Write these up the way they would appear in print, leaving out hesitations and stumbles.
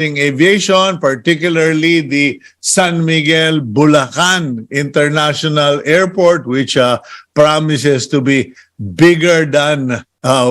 aviation, particularly the San Miguel Bulacan International Airport, which promises to be bigger than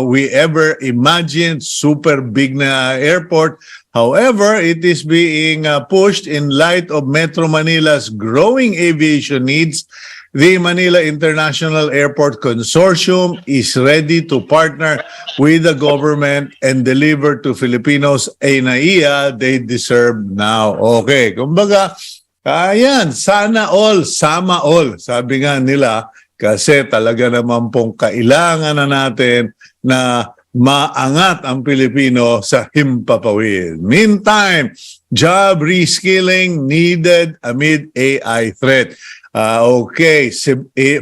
we ever imagined. Super big na airport. However, it is being pushed in light of Metro Manila's growing aviation needs. The Manila International Airport Consortium is ready to partner with the government and deliver to Filipinos a NAIA they deserve now. Okay, kumbaga, ayan, sana all, sama all, sabi nga nila, kasi talaga naman pong kailangan na natin na maangat ang Pilipino sa himpapawid. Meantime, job reskilling needed amid AI threat. Okay,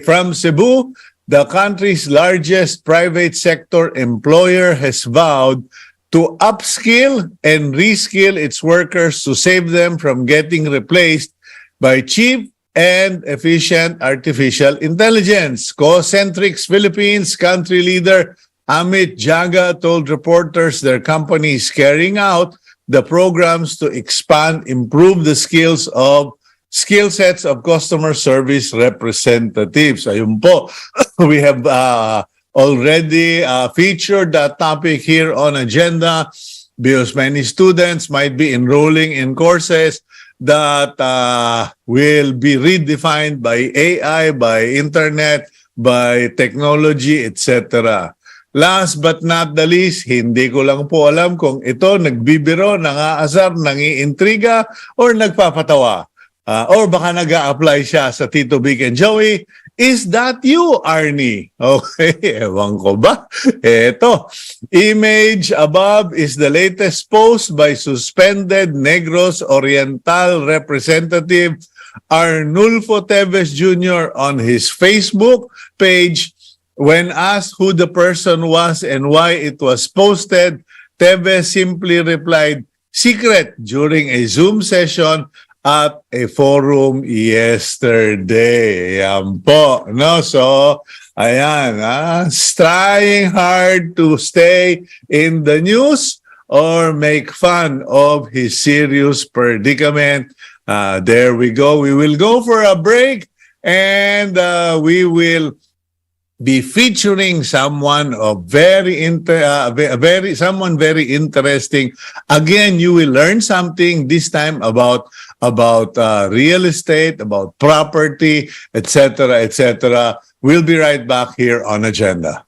from Cebu, the country's largest private sector employer has vowed to upskill and reskill its workers to save them from getting replaced by cheap and efficient artificial intelligence. Co-Centrix Philippines country leader Amit Jaga told reporters their company is carrying out the programs to expand, improve the skill sets of customer service representatives. Ayun po, we have already featured that topic here on agenda because many students might be enrolling in courses that will be redefined by AI, by internet, by technology, etc. Last but not the least, hindi ko lang po alam kung ito nagbibiro, nangaasar, nangiintriga, or nagpapatawa. Or baka nag-a-apply siya sa Tito Vic and Joey. Is that you, Arnie? Okay, ewan ko ba? Eto, image above is the latest post by suspended Negros Oriental representative Arnulfo Teves Jr. on his Facebook page. When asked who the person was and why it was posted, Teves simply replied, "Secret," during a Zoom session at a forum yesterday. Ayan po. No? So, ayan. Trying hard to stay in the news or make fun of his serious predicament. There we go. We will go for a break and we will be featuring someone of someone very interesting. Again, you will learn something this time about real estate, about property, etc., etc. We'll be right back here on Agenda.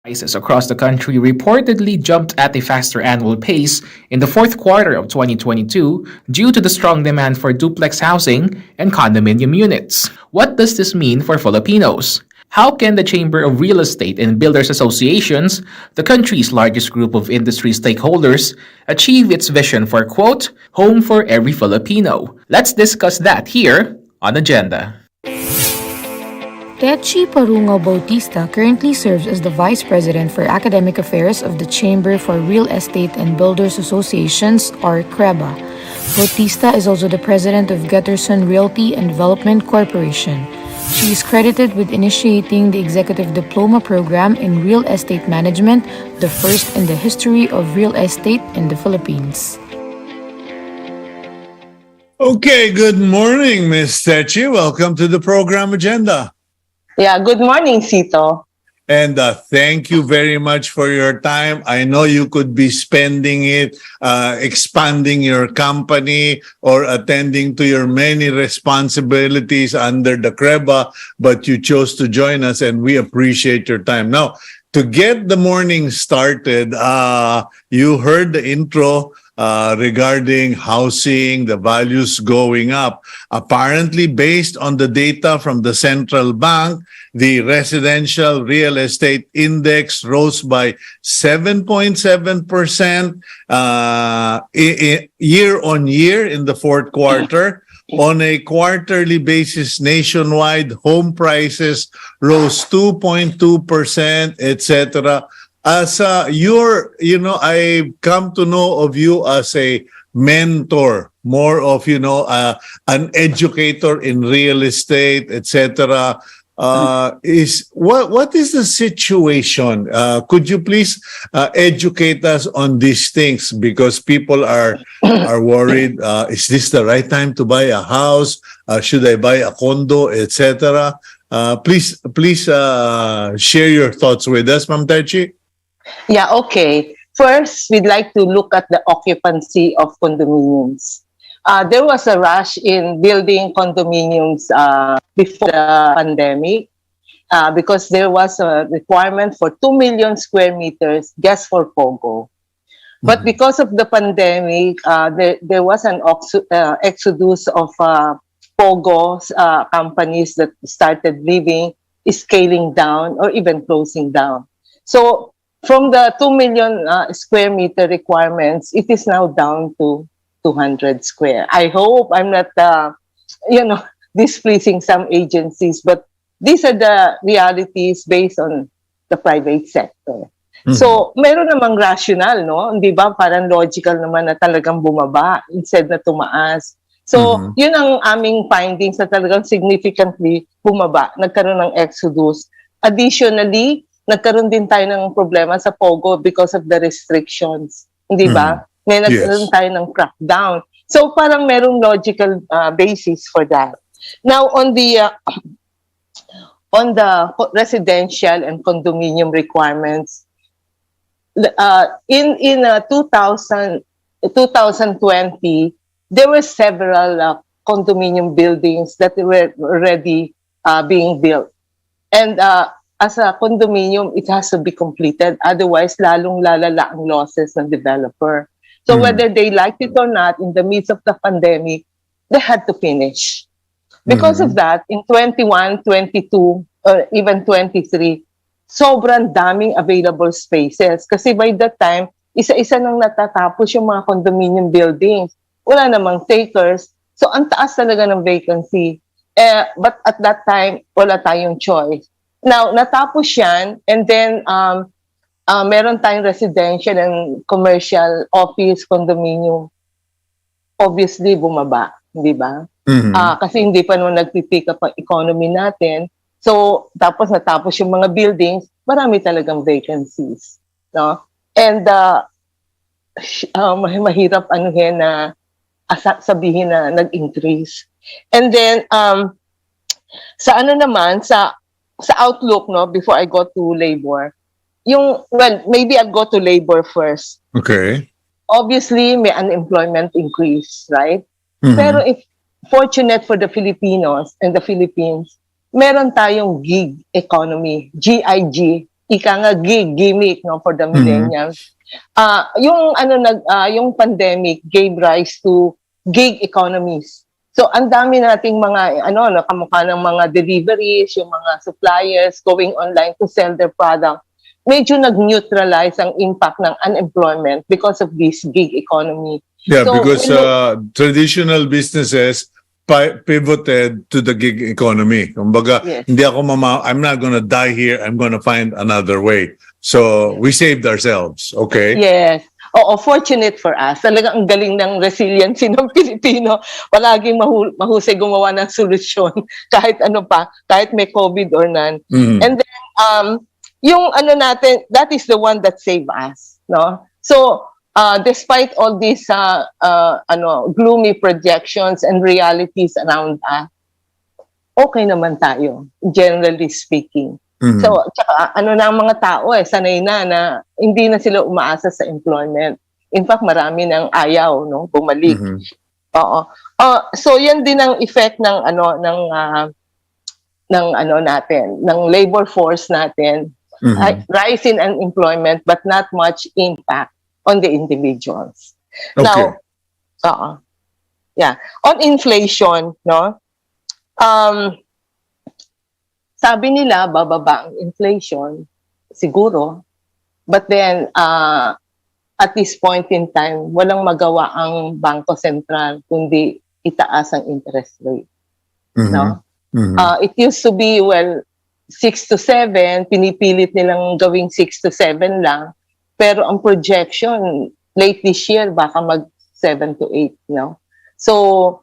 Prices across the country reportedly jumped at a faster annual pace in the fourth quarter of 2022 due to the strong demand for duplex housing and condominium units. What does this mean for Filipinos? How can the Chamber of Real Estate and Builders Associations, the country's largest group of industry stakeholders, achieve its vision for, quote, home for every Filipino? Let's discuss that here on Agenda. Techie Bautista currently serves as the Vice President for Academic Affairs of the Chamber for Real Estate and Builders Associations, or CREBA. Bautista is also the President of Getterson Realty and Development Corporation. She is credited with initiating the Executive Diploma Program in Real Estate Management, the first in the history of real estate in the Philippines. Okay, good morning, Miss Techie. Welcome to the program agenda. Yeah, good morning, Cito. And thank you very much for your time. I know you could be spending it expanding your company or attending to your many responsibilities under the CREBA, but you chose to join us and we appreciate your time. Now, to get the morning started, you heard the intro regarding housing, the values going up. Apparently, based on the data from the central bank, the residential real estate index rose by 7.7% year on year in the fourth quarter. On a quarterly basis, nationwide home prices rose 2.2%, etc. As I've come to know of you as a mentor, more of, an educator in real estate, etc. What is the situation? Could you please educate us on these things, because people are worried. Is this the right time to buy a house? Should I buy a condo, etc.? Please share your thoughts with us, Ma'am Techie. Yeah, okay. First, we'd like to look at the occupancy of condominiums. There was a rush in building condominiums before the pandemic because there was a requirement for 2 million square meters just for POGO. But because of the pandemic, there was an exodus of POGO companies that started leaving, scaling down, or even closing down. So from the 2 million square meter requirements, it is now down to 200 square. I hope I'm not, displeasing some agencies, but these are the realities based on the private sector. So, meron namang rational, no? Di ba? Parang logical naman na talagang bumaba instead na tumaas. So, yun ang aming findings na talagang significantly bumaba. Nagkaroon ng exodus. Additionally, nagkaroon din tayo ng problema sa POGO because of the restrictions. Hindi ba? May nagkaroon tayo ng crackdown. So parang merong logical basis for that. Now on the residential and condominium requirements, in 2020, there were several condominium buildings that were already being built. And as a condominium, it has to be completed. Otherwise, lalong lalala ang losses ng developer. So whether they liked it or not, in the midst of the pandemic, they had to finish. Because of that, in 21, 22, or even 23, sobrang daming available spaces. Kasi by that time, isa-isa nang natatapos yung mga condominium buildings. Wala namang takers. So ang taas talaga ng vacancy. But at that time, wala tayong choice. Now, natapos yan, and then meron tayong residential and commercial office condominium. Obviously, bumaba, di ba? Kasi hindi pa naman nagpipick up ang economy natin. So, tapos natapos yung mga buildings, marami talagang vacancies. No? And mahirap na sabihin na nag-increase. And then, sa outlook, no, before I go to labor, maybe I'll go to labor first. Okay. Obviously, may unemployment increase, right? Pero if fortunate for the Filipinos and the Philippines, meron tayong gig economy, GIG, ika nga gimmick, no, for the millennials. Yung pandemic gave rise to gig economies. So ang dami nating mga nakamukha ng mga deliveries, yung mga suppliers going online to sell their product. Medyo nag-neutralize ang impact ng unemployment because of this gig economy. Yeah, So, because traditional businesses pivoted to the gig economy. Kumbaga, Yes. hindi ako I'm not gonna die here, I'm gonna find another way. So, we saved ourselves, okay? Yes. Oo, fortunate for us. Talagang ang galing ng resiliency ng Pilipino. Palaging mahusay gumawa ng solusyon kahit ano pa, kahit may COVID or none. And then, yung natin, that is the one that saved us, no? So, despite all these gloomy projections and realities around us, okay naman tayo, generally speaking. So, tsaka, ang mga tao sanay na hindi na sila umaasa sa employment. In fact, marami nang ayaw, no, bumalik. Oo. So, yan din ang effect ng natin, ng labor force natin. Rise in unemployment but not much impact on the individuals. Okay. Now, yeah. On inflation, no? Sabi nila, bababa ang inflation, siguro. But then, at this point in time, walang magawa ang Bangko Sentral kundi itaas ang interest rate. No? It used to be, 6 to 7, pinipilit nilang gawing 6 to 7 lang. Pero ang projection, late this year, baka mag 7 to 8, no? So,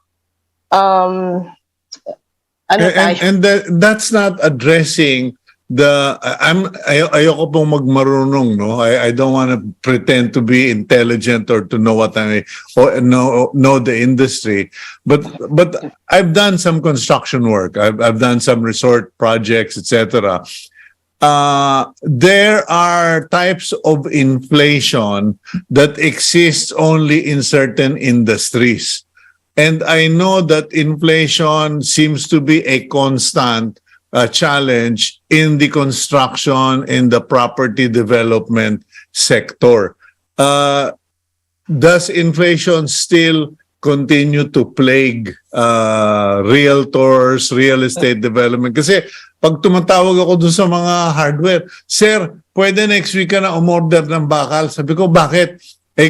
that's not addressing ayoko pong magmarunong, no? I don't want to pretend to be intelligent or to know know the industry, but I've done some construction work. I've done some resort projects, etc. There are types of inflation that exists only in certain industries. And I know that inflation seems to be a constant challenge in the construction, in the property development sector. Does inflation still continue to plague realtors, real estate development? Kasi pag tumatawag ako dun sa mga hardware, "Sir, pwede next week ka na umorder ng bakal." Sabi ko, "Bakit?"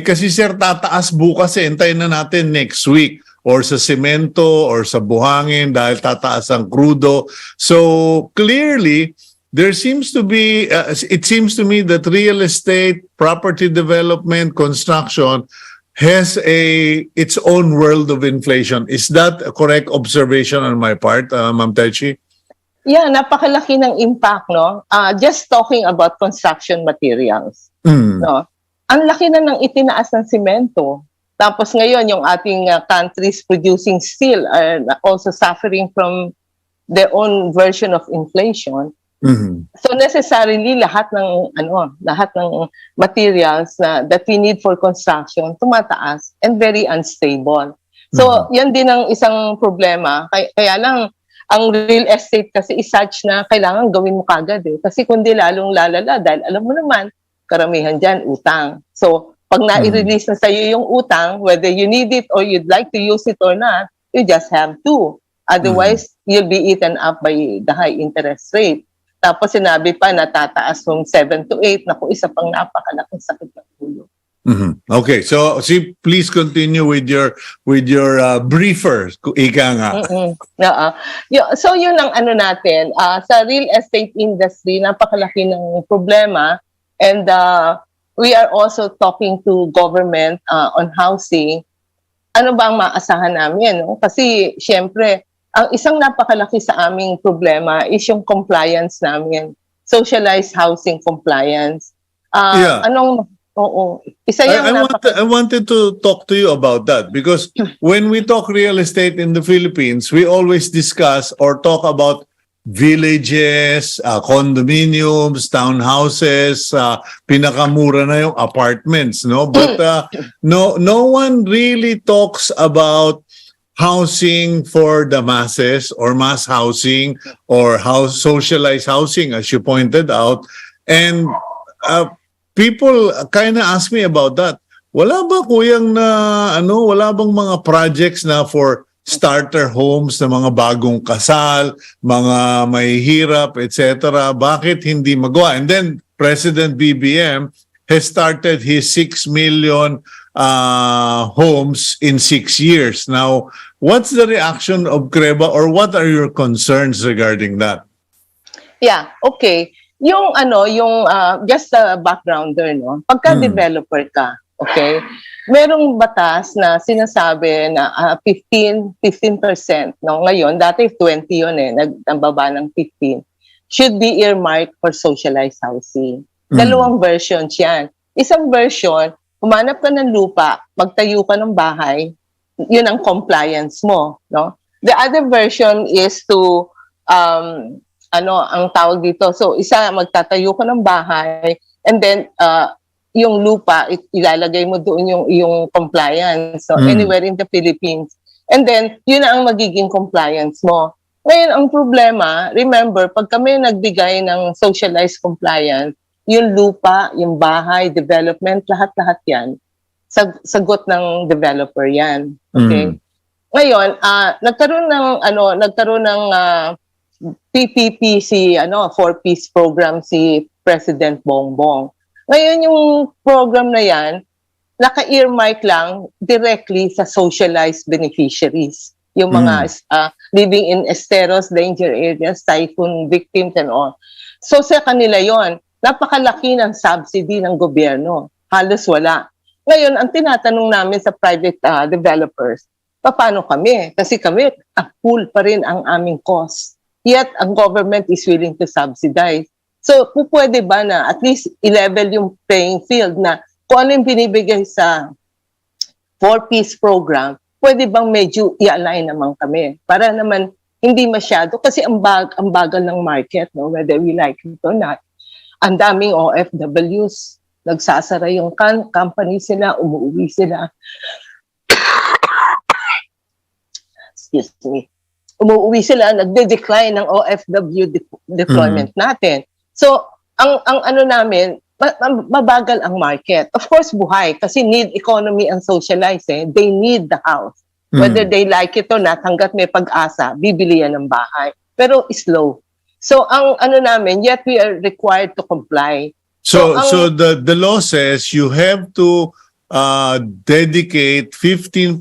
Kasi sir, tataas bukas, hintayin na natin next week. Or sa semento or sa buhangin dahil tataas ang crudo. So clearly, there seems to be, it seems to me that real estate, property development, construction has its own world of inflation. Is that a correct observation on my part, Ma'am Techie? Yeah, napakalaki ng impact, no? Just talking about construction materials, no? Ang laki na ng itinaas ng semento. Tapos ngayon, yung ating countries producing steel are also suffering from their own version of inflation. So necessarily, lahat ng materials that we need for construction tumataas and very unstable. So yan din ang isang problema. Kaya lang, ang real estate kasi is such na kailangan gawin mo kagad Kasi kundi lalong lalala dahil alam mo naman, karamihan dyan, utang. So, pag na-release na sa'yo yung utang, whether you need it or you'd like to use it or not, you just have to. Otherwise, you'll be eaten up by the high interest rate. Tapos sinabi pa na tataas from 7 to 8, naku, isa pang napakalaking sakit ng ulo. Okay, so please continue with your briefer, ika nga. So yun ang natin. Sa real estate industry, napakalaki ng problema. And we are also talking to government on housing. Ano ba ang maasahan namin? No? Kasi, syempre, ang isang napakalaki sa aming problema is yung compliance namin. Socialized housing compliance. Isa yung I wanted to talk to you about that because when we talk real estate in the Philippines, we always discuss or talk about villages, condominiums, townhouses, pinakamura na yung apartments, no? But no one really talks about housing for the masses or mass housing or socialized housing, as you pointed out. And people kind of ask me about that. Wala ba kuyang wala bang mga projects na for starter homes na mga bagong kasal, mga may hirap, etc. Bakit hindi magawa? And then President BBM has started his 6 million homes in 6 years. Now, what's the reaction of CREBA or what are your concerns regarding that? Yeah, okay. Yung just a backgrounder, no? Pagka developer ka, okay? Merong batas na sinasabi na 15%, no? Ngayon, dati 20 yun nagbaba ng 15. Should be earmarked for socialized housing. Dalawang versions yan. Isang version, humanap ka ng lupa, magtayo ka ng bahay, yun ang compliance mo, no? The other version is to ang tawag dito. So, isa, magtatayo ka ng bahay and then yung lupa, ilalagay mo doon yung compliance. So, anywhere in the Philippines. And then, yun na ang magiging compliance mo. Ngayon, ang problema, remember, pag kami nagbigay ng socialized compliance, yung lupa, yung bahay, development, lahat-lahat yan, sagot ng developer yan. Okay? Ngayon, nagkaroon ng PPP four-piece program si President Bongbong. Ngayon yung program na yan, naka-earmark lang directly sa socialized beneficiaries. Yung mga living in esteros, danger areas, typhoon victims and all. So sa kanila yon, napakalaki ng subsidy ng gobyerno. Halos wala. Ngayon, ang tinatanong namin sa private developers, paano kami? Kasi kami, full pa rin ang aming cost. Yet, ang government is willing to subsidize. So, pwede ba na at least i-level yung playing field na kung ano yung binibigay sa four-piece program, pwede bang medyo i-align naman kami? Para naman hindi masyado, kasi ang bagal ng market, no? Whether we like it or not. Ang daming OFWs, nagsasara yung company sila, umuwi sila. Excuse me. Umuwi sila, nagde-decline ng OFW deployment natin. So, ang namin, mabagal ang market. Of course, buhay, kasi need economy and socialize. They need the house. Whether they like it or not, hanggat may pag-asa, bibili yan ng bahay. Pero slow. So, ang namin, yet we are required to comply. So the law says you have to dedicate 15%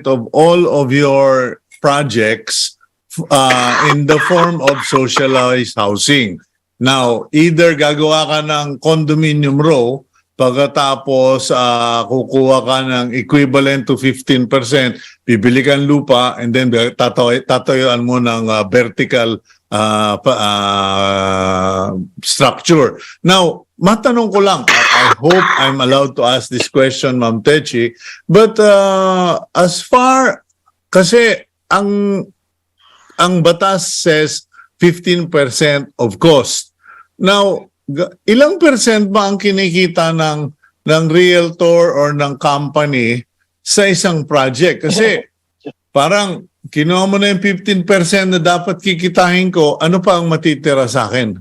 of all of your projects in the form of socialized housing. Now, either gagawa ka ng condominium row, pagkatapos kukuha ka ng equivalent to 15%, bibili kang lupa, and then tatayuan mo ng vertical structure. Now, matanong ko lang, I hope I'm allowed to ask this question, Ma'am Techie, but kasi ang batas says 15% of cost. Now, ilang percent ba ang kinikita ng realtor or ng company sa isang project? Kasi parang kinuha mo na yung 15% na dapat kikitahin ko, ano pa ang matitira sa akin?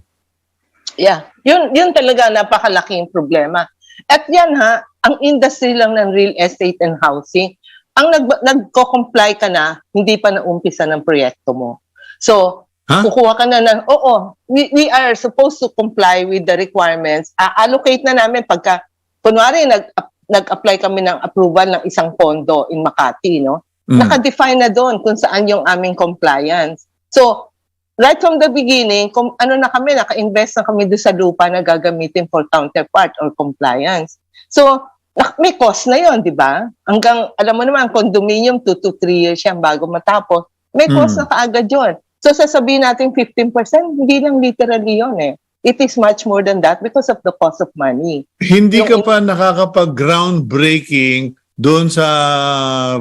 Yeah, yun talaga napakalaking problema. At yan ang industry lang ng real estate and housing, ang nagko-comply ka na, hindi pa naumpisa ng proyekto mo. So, kukuha ka na ng, we are supposed to comply with the requirements. Allocate na namin pagka, kunwari, nag-apply kami ng approval ng isang pondo in Makati, no? Naka-define na doon kung saan yung aming compliance. So, right from the beginning, naka-invest na kami doon sa lupa na gagamitin for counterpart or compliance. So, may cost na yon, di ba? Hanggang, alam mo naman, condominium, 2 to 3 years yan bago matapos. May cost na kaagad yun. So, sasabihin natin 15%, hindi lang literally yun eh. It is much more than that because of the cost of money. Hindi ka pa nakakapag-groundbreaking doon sa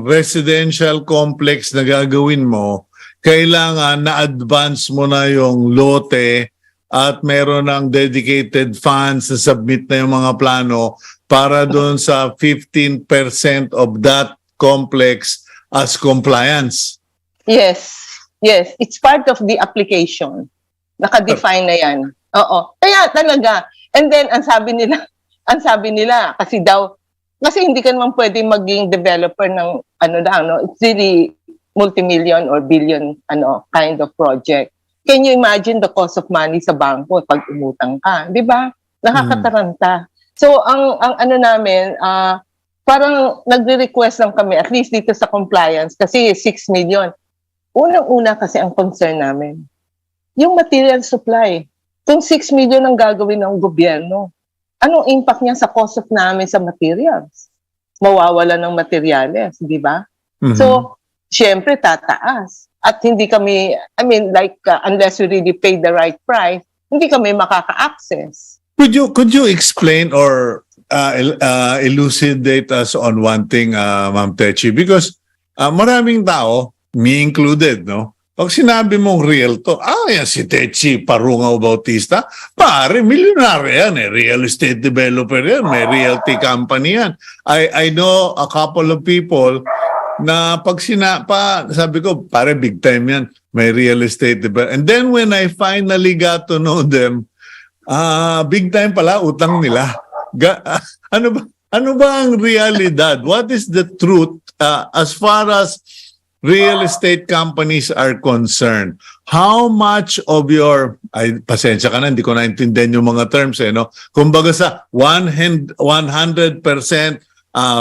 residential complex na gagawin mo, kailangan na-advance mo na yung lote at meron ng dedicated funds na submit na yung mga plano para doon sa 15% of that complex as compliance. Yes. It's part of the application. Naka-define na yan. Oo. Kaya talaga, And then, ang sabi nila, kasi hindi ka naman pwede maging developer ng it's really multi-million or billion kind of project. Can you imagine the cost of money sa bangko pag umutang ka? Di ba? Nakakataranta. So, ang namin, parang nagre-request lang kami, at least dito sa compliance, kasi 6 million. Unang-una kasi ang concern namin, yung material supply. Kung 6 million ang gagawin ng gobyerno, anong impact niya sa cost of namin sa materials? Mawawala ng materials, di ba? So, syempre tataas. At hindi kami, unless we really pay the right price, hindi kami makaka-access. Could you explain or elucidate us on one thing, Ma'am Techie? Because maraming tao, me included, no? Pag sinabi mong real to, yan si Techie Parungaw Bautista, pare, milyonaryo yan eh. Real estate developer yan, may realty company yan. I know a couple of people na pag sabi ko, pare, big time yan, may real estate developer. And then when I finally got to know them, big time pala, utang nila. Ano ba ang realidad? What is the truth as far as real estate companies are concerned? How much of your, pasensya ka na, hindi ko naintindihan yung mga terms no? Kumbaga sa 100%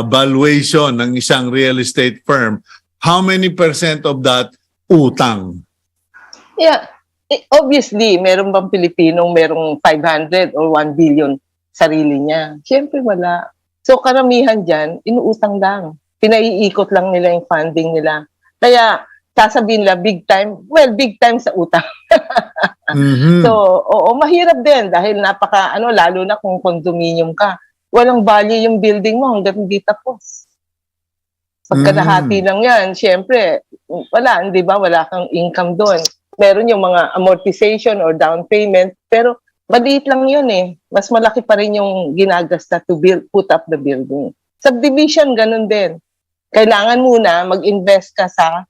valuation ng isang real estate firm, how many percent of that utang? Yeah, obviously, meron bang Pilipinong merong 500 or 1 billion sarili niya? Siyempre wala. So karamihan dyan, inuutang lang. Pinaiikot lang nila yung funding nila. Kaya sasabihin nila big time, big time sa utang. So, mahirap din dahil lalo na kung condominium ka. Walang value yung building mo hanggang hindi tapos. Pagkalahati lang yan, syempre, wala, di ba? Wala kang income doon. Meron yung mga amortization or down payment, pero maliit lang yun eh. Mas malaki pa rin yung ginagasta to put up the building. Subdivision, ganun din. Kailangan muna mag-invest ka sa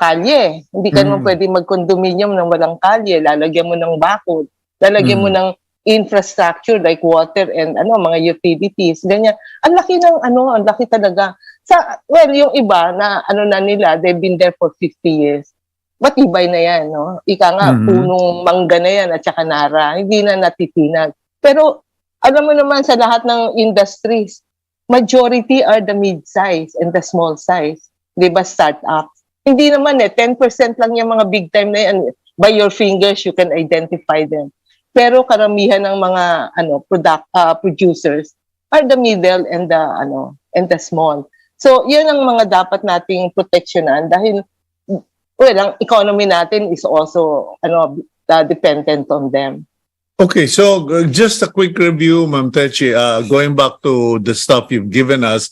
kalye. Hindi ka naman pwede mag-condominium ng walang kalye. Lalagyan mo ng bakod. Lalagyan mo ng infrastructure like water and mga utilities. Ganyan. Ang laki ang laki talaga. Yung iba na nila, they've been there for 50 years. Matibay na yan, no? Ika nga, punong mangga na yan at saka nara. Hindi na natitinag. Pero, alam mo naman sa lahat ng industries, majority are the mid-size and the small size. Di ba, startups? Hindi naman 10% lang yung mga big time na yan. By your fingers, you can identify them. Pero karamihan ng mga producers are the middle and the small. So, yun ang mga dapat nating proteksyonan dahil ang economy natin is also dependent on them. Okay, so just a quick review, Ma'am Techie, going back to the stuff you've given us.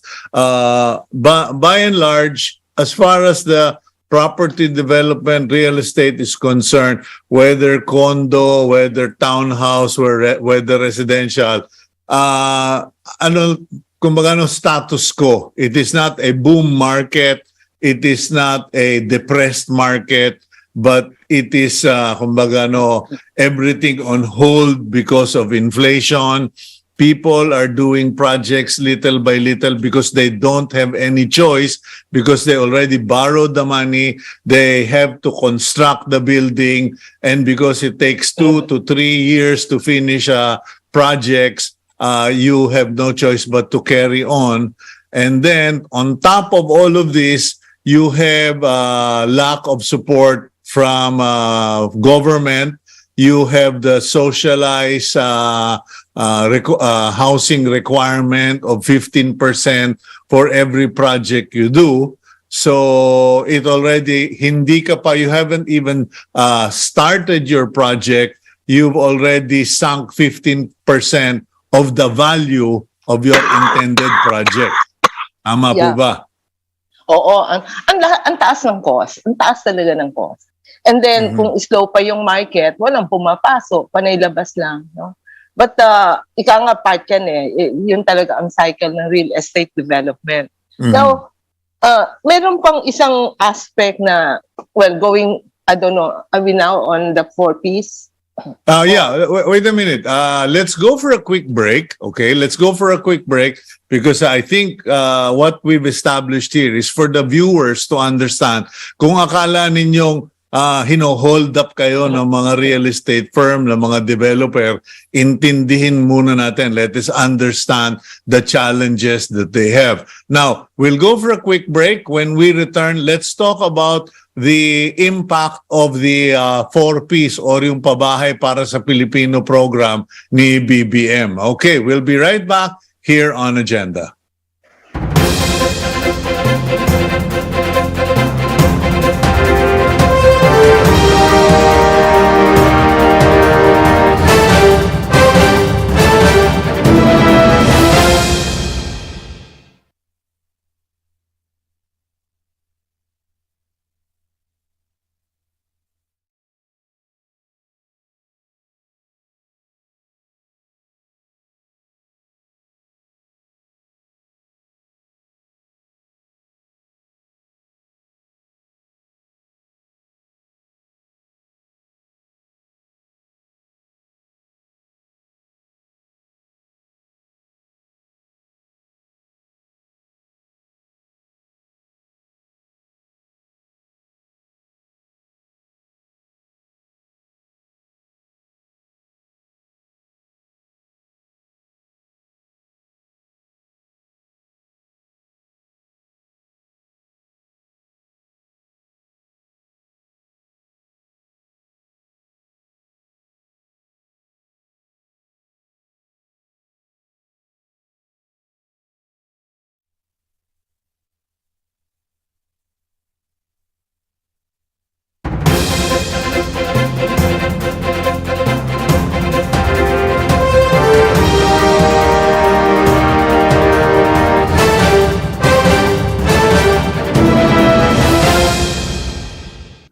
By and large, as far as the property development, real estate is concerned, whether condo, whether townhouse, whether residential, status quo. It is not a boom market. It is not a depressed market. But it is, everything on hold because of inflation. People are doing projects little by little because they don't have any choice, because they already borrowed the money. They have to construct the building. And because it takes 2 to 3 years to finish projects, you have no choice but to carry on. And then on top of all of this, you have lack of support from government. You have the socialized housing requirement of 15% for every project you do. So it already, you haven't even started your project. You've already sunk 15% of the value of your intended project. Tama po ba? Oo, ang taas ng cost. Ang taas talaga ng cost. And then, kung slow pa yung market, walang pumapasok, panay labas lang. No? But, ika nga part yan yun talaga ang cycle ng real estate development. Now, meron pang isang aspect na, going, I don't know, are we now on the 4 Ps? Wait a minute. Let's go for a quick break. Okay, let's go for a quick break because I think what we've established here is for the viewers to understand. Kung akala ninyong hino-hold up kayo ng mga real estate firm, ng mga developer, intindihin muna natin. Let us understand the challenges that they have. Now, we'll go for a quick break. When we return, let's talk about the impact of the 4Ps or yung pabahay para sa Pilipino program ni BBM. Okay, we'll be right back here on Agenda.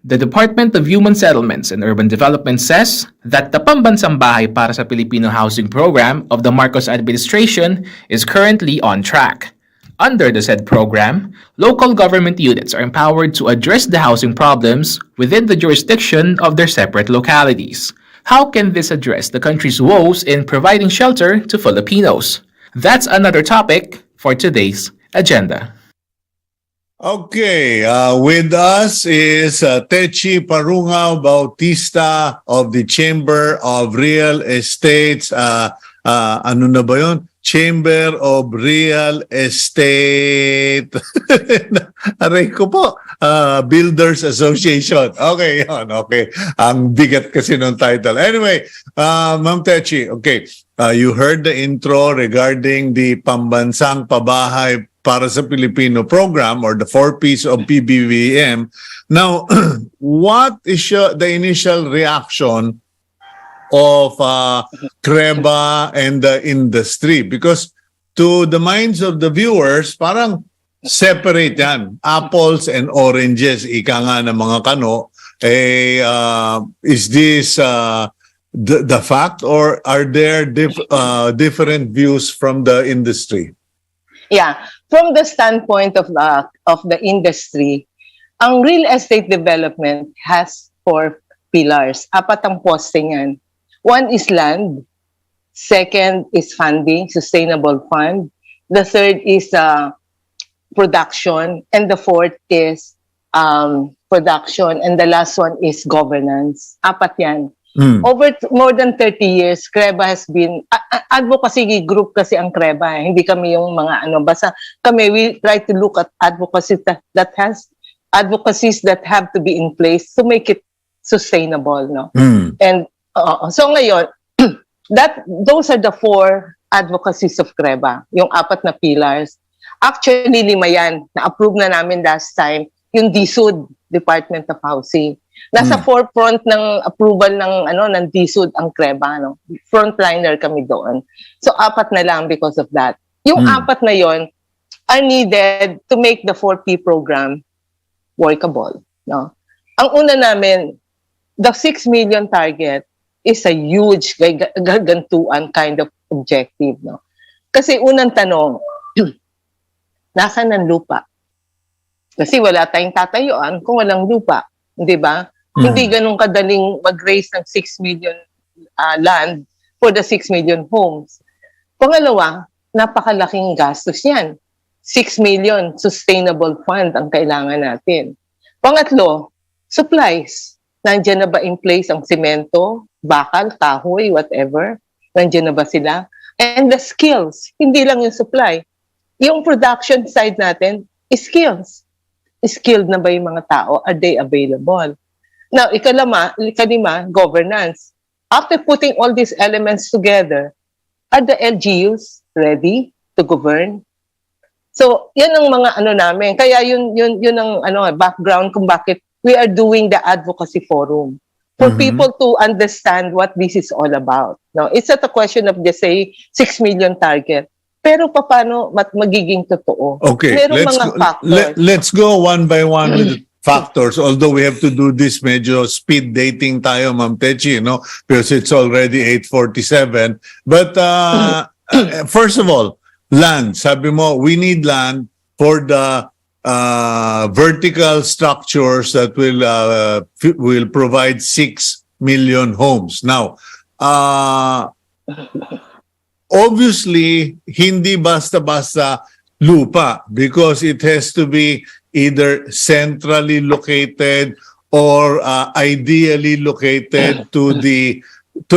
The Department of Human Settlements and Urban Development says that the Pambansang Pabahay para sa Pilipino Housing Program of the Marcos administration is currently on track. Under the said program, local government units are empowered to address the housing problems within the jurisdiction of their separate localities. How can this address the country's woes in providing shelter to Filipinos? That's another topic for today's agenda. Okay, with us is Techie Bautista of the Chamber of Real Estates. Ano na ba yun? Chamber of Real Estate. Aray ko po. Builders Association. Okay, yun. Okay. Ang bigat kasi ng title. Anyway, Ma'am Techie, okay. You heard the intro regarding the Pambansang Pabahay para sa Pilipino program or the 4Ps of PBBM. Now, what is the initial reaction of CREBA and the industry? Because to the minds of the viewers, parang separate yan. Apples and oranges, ika nga ng mga kano. Is this the fact or are there different views from the industry? Yeah, from the standpoint of the industry, ang real estate development has 4 pillars. 4 ang poste niyan. One is land, second is funding, sustainable fund. The third is production, and the fourth is production, and the last one is governance. 4 yan. Over more than 30 years, CREBA has been, advocacy group kasi ang CREBA. Hindi kami yung mga basta kami, we try to look at advocacies advocacies that have to be in place to make it sustainable, no? And so ngayon, those are the 4 advocacies of CREBA, yung 4 na pillars. Actually, 5 yan. Na-approve na namin last time, yung DSUD, Department of Housing. Nasa forefront ng approval ng DSUD ang CREBA, no? Frontliner kami doon. So 4 na lang because of that. Yung 4 na yon are needed to make the 4P program workable, no? Ang una namin, the 6 million target is a huge gagantuan kind of objective, no? Kasi unang tanong, nasaan ang lupa? Kasi wala tayong tatayuan kung walang lupa, 'di ba? Hindi ganun kadaling mag-raise ng 6 million land for the 6 million homes. Pangalawa, napakalaking gastos yan. 6 million sustainable fund ang kailangan natin. Pangatlo, supplies. Nandiyan na ba in place ang semento, bakal, kahoy, whatever? Nandiyan na ba sila? And the skills, hindi lang yung supply. Yung production side natin, skills. Skilled na ba yung mga tao? Are they available? Now, ikalima, governance. After putting all these elements together, are the LGUs ready to govern? So, yan ang mga namin. Kaya yun ang background kung bakit we are doing the advocacy forum for people to understand what this is all about. Now, it's not a question of just say 6 million target. Pero paano magiging totoo? Okay, let's go one by one with the factors. Although we have to do this medyo speed dating tayo, Ma'am Techie, no? Because it's already 8:47. But first of all, land. Sabi mo, we need land for the vertical structures that will provide 6 million homes. Now, obviously, hindi basta-basta lupa because it has to be either centrally located or ideally located to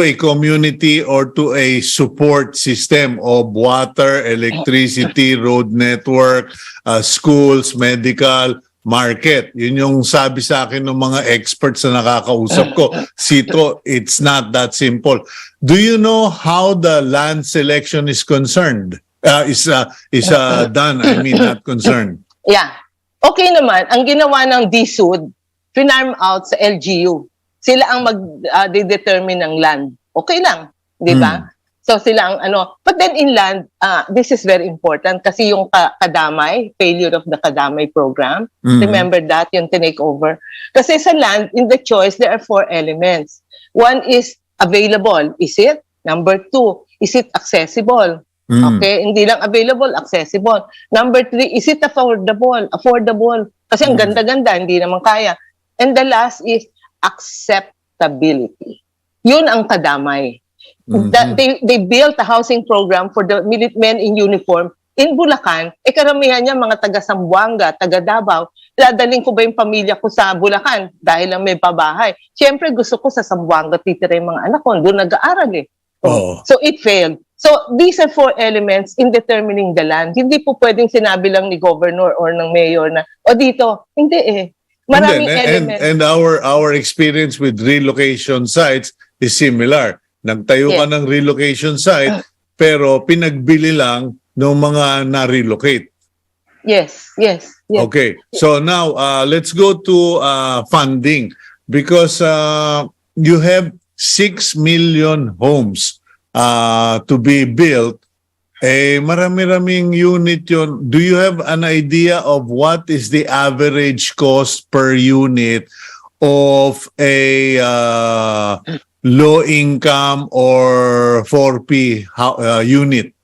a community or to a support system of water, electricity, road network, schools, medical, market. Yun yung sabi sa akin ng mga experts na nakakausap ko. Cito, it's not that simple. Do you know how the land selection is concerned? Is done, I mean, not concerned. Yeah. Okay naman, ang ginawa ng DSUD, pinarm out sa LGU. Sila ang mag-determine ng land. Okay lang, di ba? So sila ang but then in land, this is very important kasi yung kadamay, failure of the kadamay program, remember that, yung tinake over. Kasi sa land, in the choice, there are 4 elements. One is available. Is it? Number 2, is it accessible? Okay, hindi lang available, accessible. Number 3, is it affordable? Affordable. Kasi ang ganda-ganda, hindi naman kaya. And the last is acceptability. Yun ang kadamay. They built a housing program for the militmen in uniform in Bulacan. Karamihan niya mga taga Zamboanga, taga Davao. Dadaling ko ba yung pamilya ko sa Bulacan dahil lang may pabahay? Siyempre gusto ko sa Zamboanga titira yung mga anak ko. Doon nag-aaral eh. So it failed. So these are 4 elements in determining the land. Hindi po pwedeng sinabi lang ni governor or ng mayor na, dito. Hindi eh. Maraming elements. And our experience with relocation sites is similar. Nagtayo ka ng relocation site, pero pinagbili lang ng mga na-relocate. Yes. Okay. So now, let's go to funding. Because you have 6 million homes to be built. Marami-raming unit yun. Do you have an idea of what is the average cost per unit of a low income or 4P unit?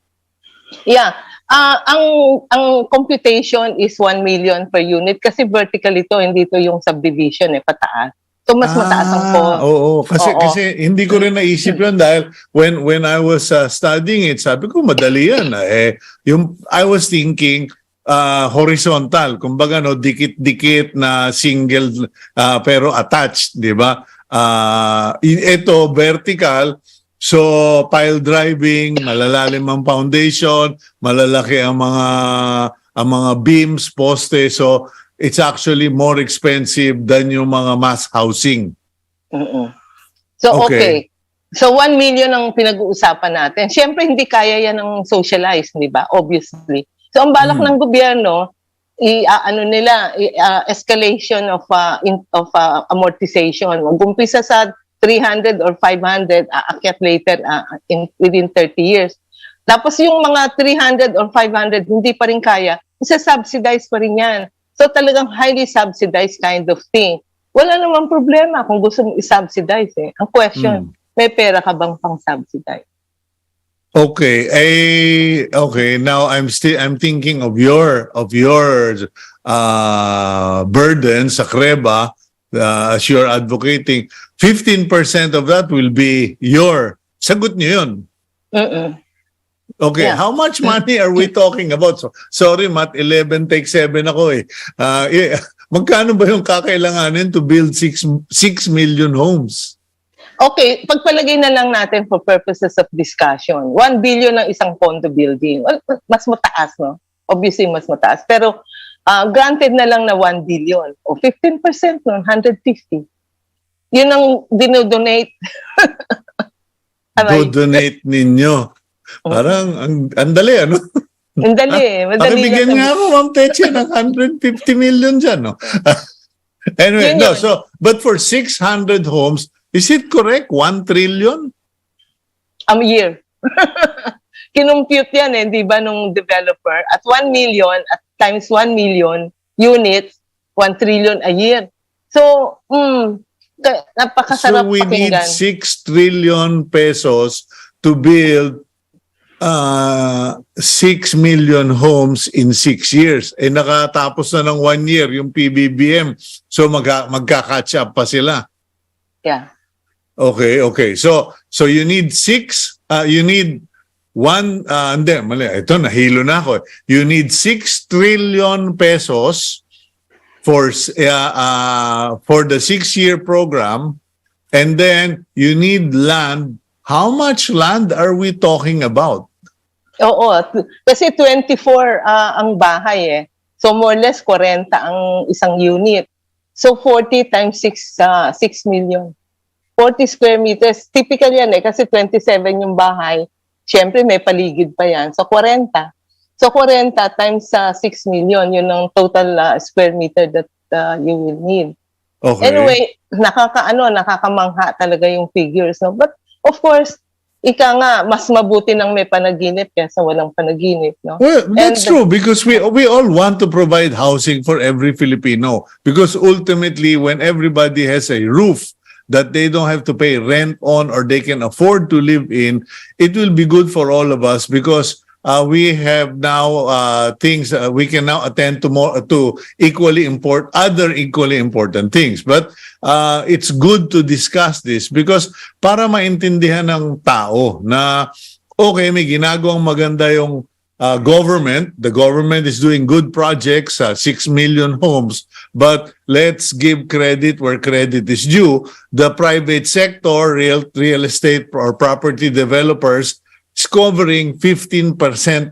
Yeah. Ang computation is 1 million per unit kasi vertical ito, hindi ito yung subdivision pataas. So mas mataas ang cost. Kasi hindi ko rin naisip yun dahil when I was studying it, sabi ko madali yan. I was thinking horizontal, kumbaga dikit-dikit na single pero attached, di ba? Ito vertical, so pile driving, malalalim ang foundation, malalaki ang mga beams, poste, so it's actually more expensive than yung mga mass housing. So okay. So 1 million ang pinag-uusapan natin. Siyempre hindi kaya yan ng socialized, di ba? Obviously. So ang balak ng gobyerno, escalation of amortization. Mag-umpisa sa 300 or 500, aakyat later within 30 years. Tapos yung mga 300 or 500 hindi pa rin kaya, isa-subsidize pa rin yan. So talagang highly subsidized kind of thing. Wala namang problema kung gusto mong i-subsidize Ang question, may pera ka bang pang-subsidize? Okay. Okay. Now I'm thinking of your burden sa CREBA as you're advocating. 15% of that will be your. Sagot niyo yun. Okay, Yeah. how much money are we talking about? So, sorry, Math 11 take 7 ako eh. Magkano ba yung kakailanganin to build 6 million homes? Okay, pagpalagay na lang natin for purposes of discussion. 1 billion ng isang condo building. Well, mas mataas, no? Obviously, mas mataas. Pero granted na lang na 1 billion. O 15% nun, 150. Yun ang dinodonate. Do-donate ninyo. Parang, ang dali, ano? Madali Pakibigyan lang. nga ako, Ma'am Techie, ng 150 million dyan, no? Anyway, Yun no, yun. so, but for 600 homes, is it correct? 1 trillion? A year. Kinumpute yan di ba, nung developer. At 1 million, at times 1 million units, 1 trillion a year. So, napakasarap So we need pakinggan. 6 trillion pesos to build 6 million homes in 6 years. Eh nakatapos na ng 1 year yung PBBM. So magka-catch up pa sila. Yeah. Okay. So you need 6, you need hindi, mali. Ito, nahilo na ako. You need 6 trillion pesos for the 6-year program, and then you need land. How much land are we talking about? Oo. Kasi 24 ang bahay So more or less 40 ang isang unit. So 40 times 6 million. 40 square meters. Typical yan kasi 27 yung bahay. Siyempre may paligid pa yan. So 40. So 40 times 6 million, yun ang total square meter that you will need. Okay. Anyway, nakakamangha talaga yung figures. No? But of course, ika nga, mas mabuti nang may panaginip kaysa walang panaginip. No? Well, that's true because we all want to provide housing for every Filipino because ultimately when everybody has a roof that they don't have to pay rent on or they can afford to live in, it will be good for all of us because we have now things we can now attend to other equally important things. But it's good to discuss this because para maintindihan ng tao na okay, may ginagawang maganda yung government. The government is doing good projects, 6 million homes. But let's give credit where credit is due. The private sector, real estate or property developers, is covering 15%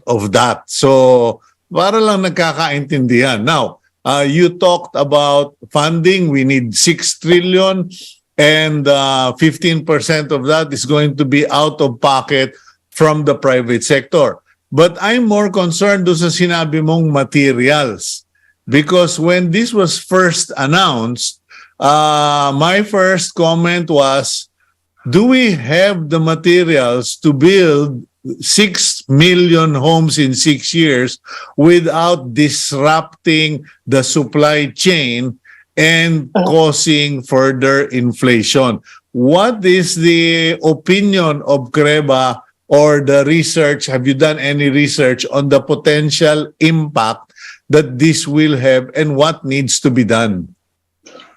of that. So, para lang nagkakaintindihan. Now, you talked about funding. We need 6 trillion and 15% of that is going to be out of pocket from the private sector. But I'm more concerned doon sa sinabi mong materials. Because when this was first announced, my first comment was, do we have the materials to build 6 million homes in 6 years without disrupting the supply chain and causing further inflation? What is the opinion of CREBA or the research? Have you done any research on the potential impact that this will have and what needs to be done?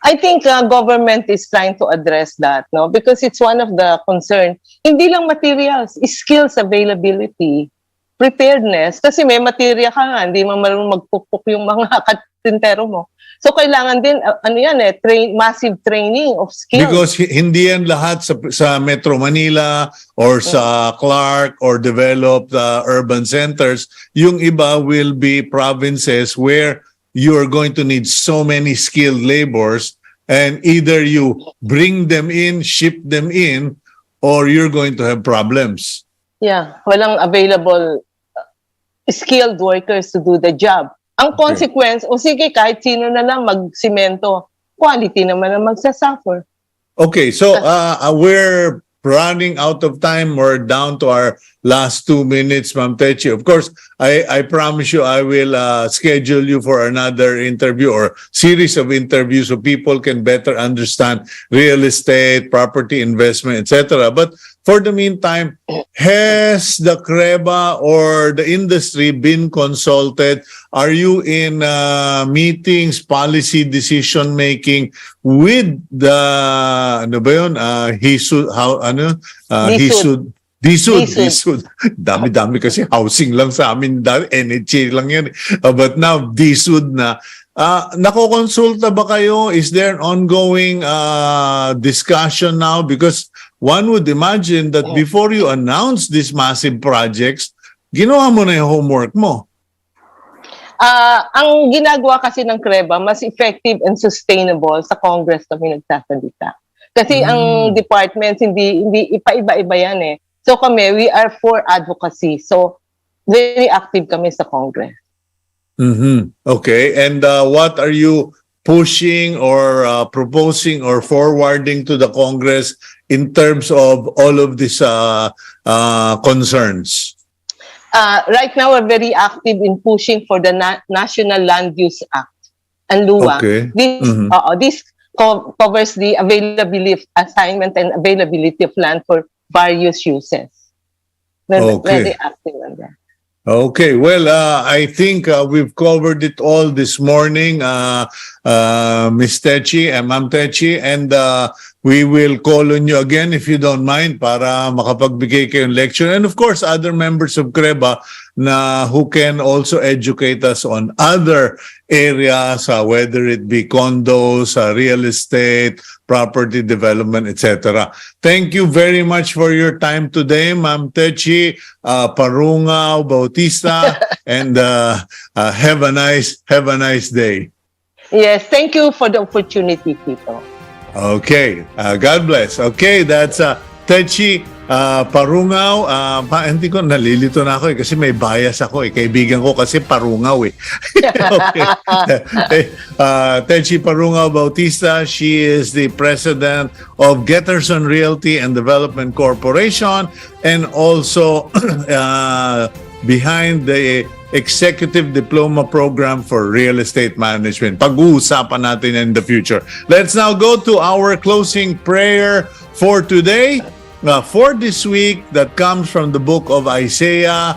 I think government is trying to address that, no? Because it's one of the concerns. Hindi lang materials, skills availability, preparedness. Kasi may material ka nga, hindi mo marunong magpukpuk yung mga katintero mo. So kailangan din, massive training of skills. Because hindi yan lahat sa Metro Manila or sa Clark or developed urban centers. Yung iba will be provinces where you are going to need so many skilled laborers and either you bring them in, ship them in, or you're going to have problems. Yeah, walang available skilled workers to do the job. Ang consequence, sige, kahit sino na lang mag-simento, quality naman ang magsasuffer. Okay, so we're running out of time. We're down to our last 2 minutes, Ma'am Techie. Of course, I promise you I will schedule you for another interview or series of interviews so people can better understand real estate, property investment, etc. But for the meantime, has the CREBA or the industry been consulted? Are you in meetings, policy decision making with the ano ba yun? DSUD. Dami-dami kasi housing lang sa amin, NHA lang yan. But now, DSUD na. Nakokonsulta ba kayo? Is there an ongoing discussion now? Because one would imagine that before you announce these massive projects, ginawa mo na yung homework mo. Ang ginagawa kasi ng CREBA, mas effective and sustainable sa Congress kami nagsasalita. Kasi ang departments, hindi ipa-iba-iba yan eh. So kami, we are for advocacy. So very active kami sa Congress. Okay. And what are you pushing or proposing or forwarding to the Congress in terms of all of these concerns? Right now, we're very active in pushing for the National Land Use Act and LUA. Okay. This covers the availability, assignment, and availability of land for various uses. We're very active on that. Okay, well, I think we've covered it all this morning, Ms. Techie and Ma'am Techie, and we will call on you again if you don't mind para makapagbigay kayong lecture. And of course, other members of CREBA na who can also educate us on other areas, whether it be condos, real estate, property development, etc. Thank you very much for your time today, Ma'am Techie, Parungaw, Bautista, and have a nice day. Yes, thank you for the opportunity, Tito. Okay, God bless. Okay, that's Techie Parungaw. Hindi ko, nalilito na ako kasi may bias ako Kaibigan ko kasi Parungaw Okay. Techie Parungaw Bautista, she is the president of Getterson Realty and Development Corporation and also behind the Executive Diploma Program for Real Estate Management. Pag-uusapan natin in the future. Let's now go to our closing prayer for today. For this week, that comes from the book of Isaiah,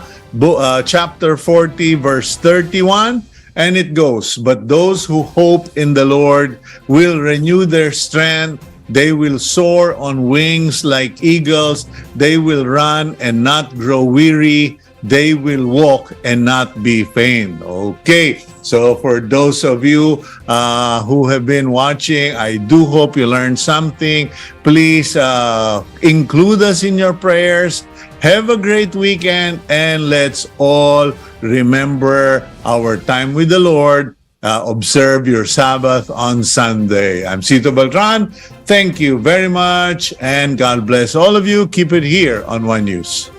chapter 40, verse 31. And it goes, "But those who hope in the Lord will renew their strength. They will soar on wings like eagles. They will run and not grow weary. They will walk and not be faint." Okay, so for those of you who have been watching, I do hope you learned something. Please include us in your prayers. Have a great weekend, and let's all remember our time with the Lord. Observe your Sabbath on Sunday. I'm Cito Beltran. Thank you very much, and God bless all of you. Keep it here on One News.